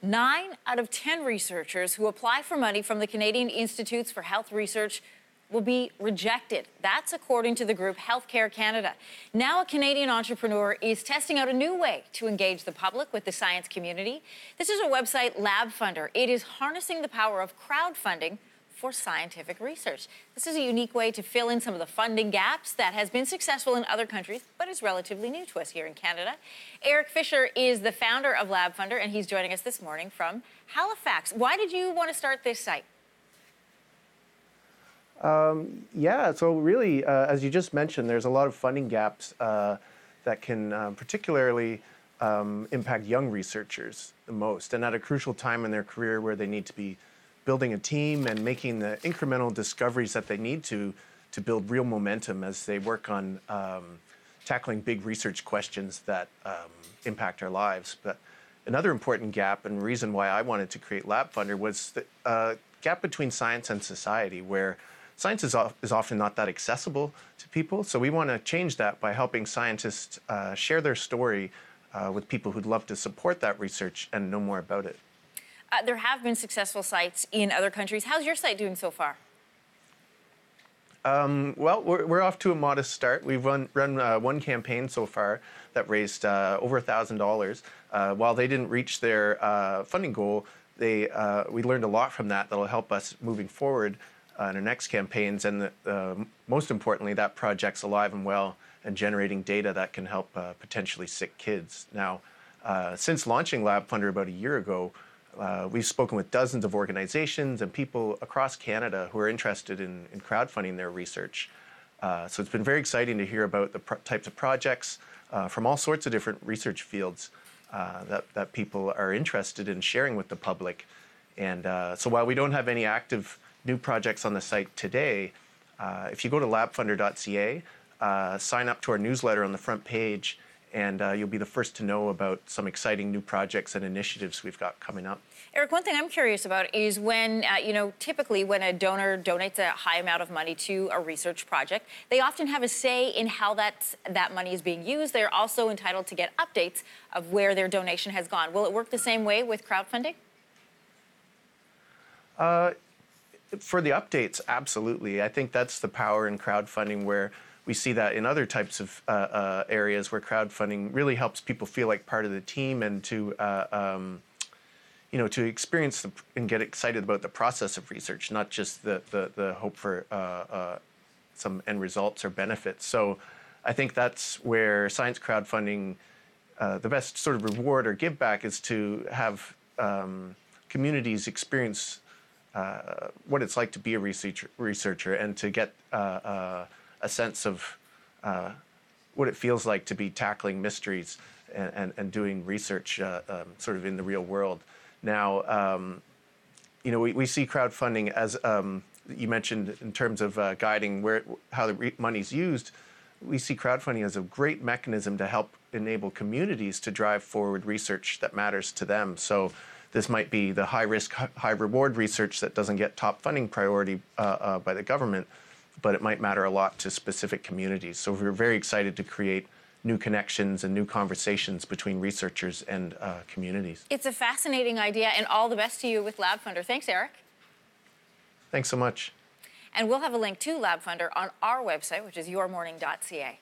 9 out of 10 researchers who apply for money from the Canadian Institutes for Health Research will be rejected. That's according to the group Healthcare Canada. Now a Canadian entrepreneur is testing out a new way to engage the public with the science community. This is a website, Labfundr. It is harnessing the power of crowdfunding for scientific research. This is a unique way to fill in some of the funding gaps that has been successful in other countries, but is relatively new to us here in Canada. Eric Fisher is the founder of Labfundr, and he's joining us this morning from Halifax. Why did you want to start this site? So really, as you just mentioned, there's a lot of funding gaps that can particularly impact young researchers the most, and at a crucial time in their career where they need to be building a team and making the incremental discoveries that they need to build real momentum as they work on tackling big research questions that impact our lives. But another important gap and reason why I wanted to create Labfundr was the gap between science and society, where science is often not that accessible to people. So we want to change that by helping scientists share their story with people who'd love to support that research and know more about it. There have been successful sites in other countries. How's your site doing so far? Well, we're off to a modest start. We've run one campaign so far that raised over $1,000. While they didn't reach their funding goal, we learned a lot from that that'll help us moving forward in our next campaigns. And most importantly, that project's alive and well and generating data that can help potentially sick kids. Now, since launching Labfundr about a year ago, we've spoken with dozens of organizations and people across Canada who are interested in crowdfunding their research. So it's been very exciting to hear about the types of projects from all sorts of different research fields that people are interested in sharing with the public. And so while we don't have any active new projects on the site today, if you go to labfundr.ca, sign up to our newsletter on the front page, and you'll be the first to know about some exciting new projects and initiatives we've got coming up. Eric, one thing I'm curious about is when, typically when a donor donates a high amount of money to a research project, they often have a say in how that money is being used. They're also entitled to get updates of where their donation has gone. Will it work the same way with crowdfunding? For the updates, absolutely. I think that's the power in crowdfunding, where we see that in other types of areas where crowdfunding really helps people feel like part of the team and to experience and get excited about the process of research, not just the hope for some end results or benefits. So I think that's where science crowdfunding, the best sort of reward or give back is to have communities experience what it's like to be a researcher and to get a sense of what it feels like to be tackling mysteries and doing research sort of in the real world. Now, we see crowdfunding as you mentioned in terms of guiding how the money's used. We see crowdfunding as a great mechanism to help enable communities to drive forward research that matters to them. So this might be the high-risk, high-reward research that doesn't get top funding priority by the government, but it might matter a lot to specific communities. So we're very excited to create new connections and new conversations between researchers and communities. It's a fascinating idea, and all the best to you with Labfundr. Thanks, Eric. Thanks so much. And we'll have a link to Labfundr on our website, which is yourmorning.ca.